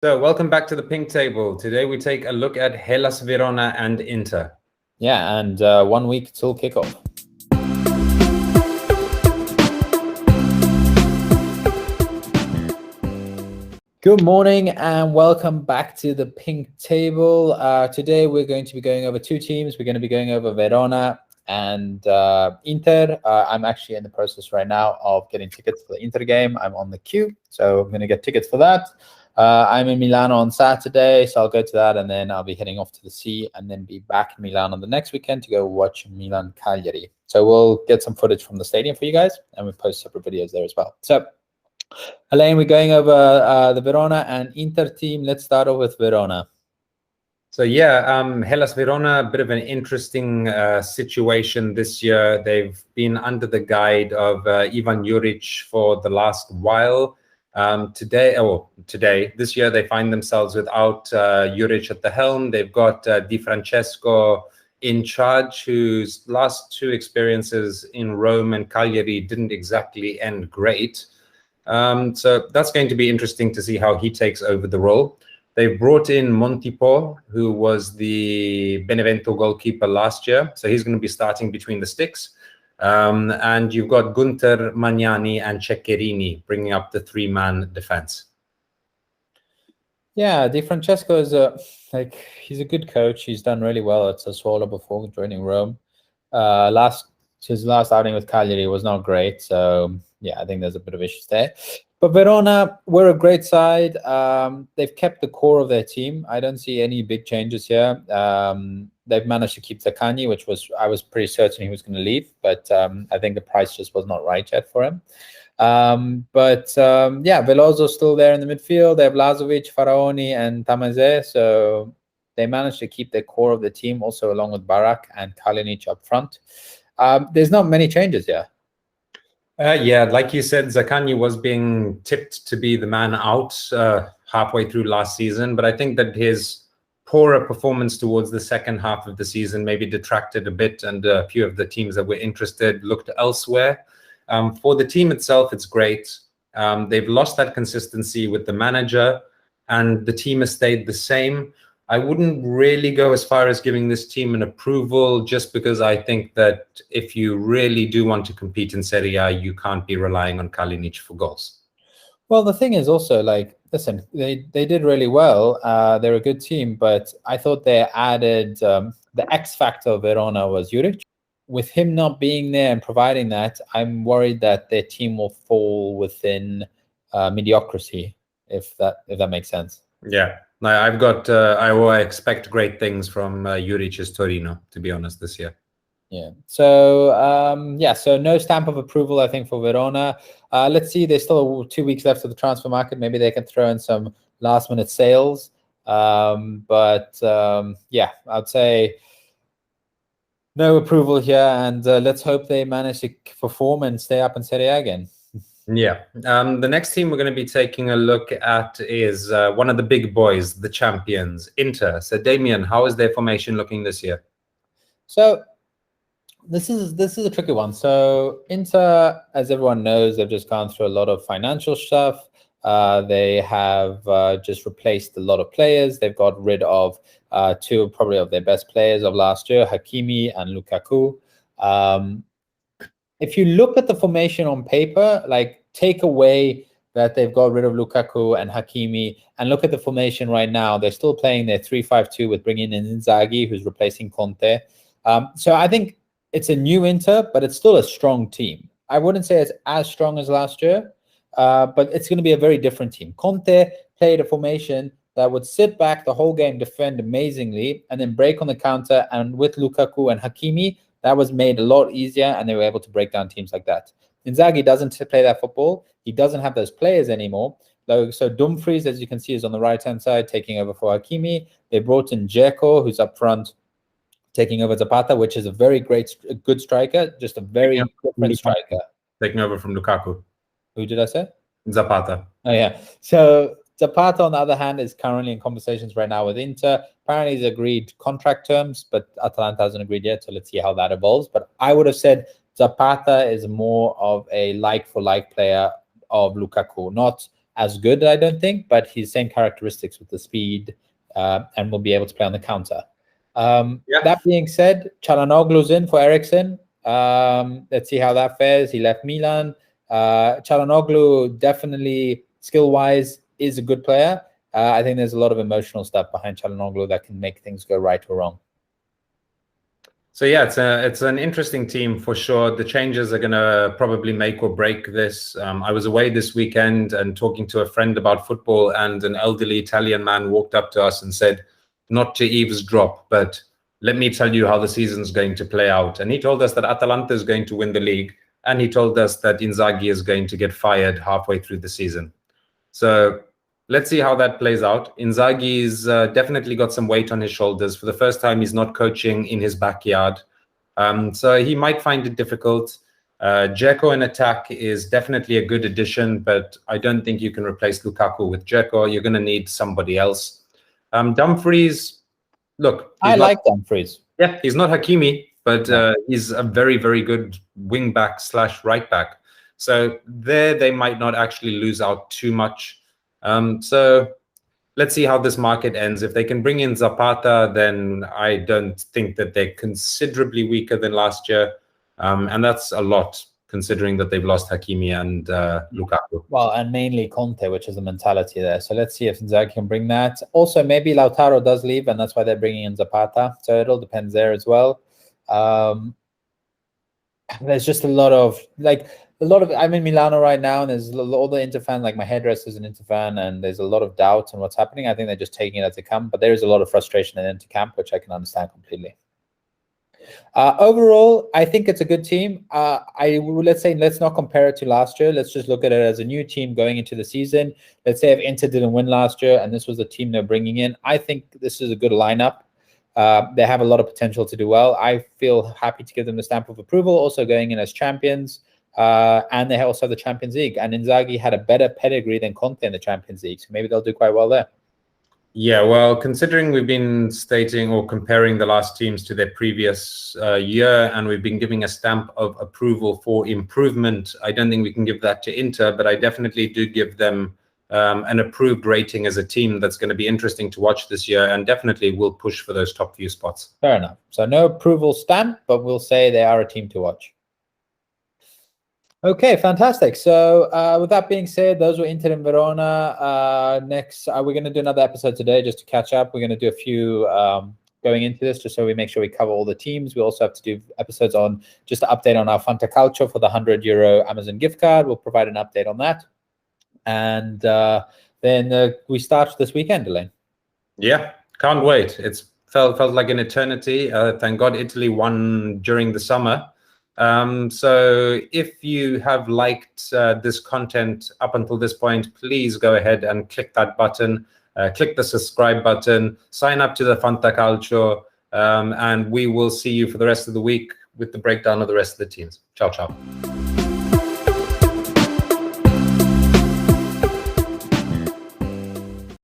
So welcome back to the Pink Table. Today we take a look at Hellas Verona and Inter. Yeah, and 1 week till kickoff. Good morning and welcome back to the Pink Table. Today we're going to be going over two teams. We're going to be going over Verona and Inter. I'm actually in the process right now of getting tickets for the Inter game. I'm on the queue, so I'm going to get tickets for that. I'm in Milano on Saturday, so I'll go to that, and then I'll be heading off to the sea and then be back in Milan on the next weekend to go watch Milan-Cagliari. So we'll get some footage from the stadium for you guys, and we'll post separate videos there as well. So, Elaine, we're going over the Verona and Inter team. Let's start off with Verona. So yeah, Hellas Verona, a bit of an interesting situation this year. They've been under the guide of Ivan Juric for the last while. This year they find themselves without Juric at the helm. They've got Di Francesco in charge, whose last two experiences in Rome and Cagliari didn't exactly end great. So that's going to be interesting to see how he takes over the role. They've brought in Montipo, who was the Benevento goalkeeper last year. So he's going to be starting between the sticks. And you've got Gunter, Magnani, and Ceccherini bringing up the three-man defense. Yeah, Di Francesco is he's a good coach. He's done really well at Sassuolo before joining Rome. His last outing with Cagliari was not great, so yeah, I think there's a bit of issues there. But Verona, we're a great side. They've kept the core of their team. I don't see any big changes here. They've managed to keep Zaccagni, which I was pretty certain he was going to leave, but I think the price just was not right yet for him. Yeah, Veloso's still there in the midfield. They have Lazovic, Faraoni, and Tameze, so they managed to keep the core of the team, also along with Barak and Kalinic up front. There's not many changes here. Yeah, like you said, Zaccagni was being tipped to be the man out halfway through last season, but I think that his poorer performance towards the second half of the season maybe detracted a bit, and a few of the teams that were interested looked elsewhere. For the team itself, it's great. They've lost that consistency with the manager, and the team has stayed the same. I wouldn't really go as far as giving this team an approval, just because I think that if you really do want to compete in serieA, you can't be relying on Kalinic for goals. Well, the thing is also, listen, they did really well. They're a good team, but I thought they added the X factor of Verona was Juric. With him not being there and providing that, I'm worried that their team will fall within mediocrity, if that makes sense. Yeah. I expect great things from Juric's Torino, to be honest, this year. Yeah. So so no stamp of approval, I think, for Verona. Let's see. There's still 2 weeks left of the transfer market. Maybe they can throw in some last-minute sales. Yeah, I'd say no approval here, and let's hope they manage to perform and stay up in serieA again. Yeah. The next team we're going to be taking a look at is one of the big boys, the champions, Inter. So, Damien, how is their formation looking this year? So, this is a tricky one. So, Inter, as everyone knows, they've just gone through a lot of financial stuff. They have just replaced a lot of players. They've got rid of two probably of their best players of last year, Hakimi and Lukaku. If you look at the formation on paper, take away that they've got rid of Lukaku and Hakimi, and look at the formation right now, they're still playing their 3-5-2 with bringing in Inzaghi, who's replacing Conte. So I think it's a new Inter, but it's still a strong team. I wouldn't say it's as strong as last year, but it's going to be a very different team. Conte played a formation that would sit back the whole game, defend amazingly, and then break on the counter. And with Lukaku and Hakimi, that was made a lot easier, and they were able to break down teams like that. Inzaghi doesn't play that football. He doesn't have those players anymore. So Dumphries, as you can see, is on the right-hand side, taking over for Hakimi. They brought in Dzeko, who's up front, taking over Zapata, which is a very good striker, just a very different striker. Taking over from Lukaku. Who did I say? Zapata. Oh, yeah. So Zapata, on the other hand, is currently in conversations right now with Inter. Apparently, he's agreed contract terms, but Atalanta hasn't agreed yet, so let's see how that evolves. But I would have said Zapata is more of a like-for-like player of Lukaku, not as good, I don't think, but he's same characteristics with the speed and will be able to play on the counter. That being said, Çalhanoğlu's in for Eriksen. Let's see how that fares. He left Milan. Çalhanoğlu definitely skill-wise is a good player. I think there's a lot of emotional stuff behind Çalhanoğlu that can make things go right or wrong. So yeah, it's an interesting team for sure. The changes are going to probably make or break this. I was away this weekend and talking to a friend about football, and an elderly Italian man walked up to us and said, not to eavesdrop, but let me tell you how the season's going to play out. And he told us that Atalanta is going to win the league, and he told us that Inzaghi is going to get fired halfway through the season. So let's see how that plays out. Inzaghi's definitely got some weight on his shoulders. For the first time, he's not coaching in his backyard. So he might find it difficult. Dzeko in attack is definitely a good addition, but I don't think you can replace Lukaku with Dzeko. You're going to need somebody else. Dumphries, look. I like Dumphries. Yeah, he's not Hakimi, but he's a very, very good wing back / right back. So there they might not actually lose out too much. So let's see how this market ends. If they can bring in Zapata, then I don't think that they're considerably weaker than last year. And that's a lot, considering that they've lost Hakimi and Lukaku. Well, and mainly Conte, which is the mentality there. So let's see if Inzaghi can bring that. Also, maybe Lautaro does leave, and that's why they're bringing in Zapata. So it all depends there as well. There's just a lot of, I'm in Milano right now, and there's all the Inter fans, like my hairdresser's an Inter fan, and there's a lot of doubt on what's happening. I think they're just taking it as it comes, but there is a lot of frustration in Inter camp, which I can understand completely. Overall, I think it's a good team. Let's not compare it to last year. Let's just look at it as a new team going into the season. Let's say if Inter didn't win last year and this was the team they're bringing in, I think this is a good lineup. They have a lot of potential to do well. I feel happy to give them the stamp of approval, also going in as champions. And they also have the Champions League. And Inzaghi had a better pedigree than Conte in the Champions League, so maybe they'll do quite well there. Yeah, well, considering we've been stating or comparing the last teams to their previous year, and we've been giving a stamp of approval for improvement, I don't think we can give that to Inter, but I definitely do give them an approved rating as a team that's going to be interesting to watch this year, and definitely will push for those top few spots. Fair enough. So no approval stamp, but we'll say they are a team to watch. Okay, fantastic. So with that being said, those were Inter and Verona. Next, we're going to do another episode today just to catch up. We're going to do a few going into this just so we make sure we cover all the teams. We also have to do episodes on just to update on our Fantacalcio for the €100 Amazon gift card. We'll provide an update on that. And then we start this weekend, Elaine. Yeah, can't wait. It's felt like an eternity. Thank God Italy won during the summer. So if you have liked this content up until this point, please go ahead and click that button, click the subscribe button, sign up to the Fantacalcio, and we will see you for the rest of the week with the breakdown of the rest of the teams. Ciao, ciao.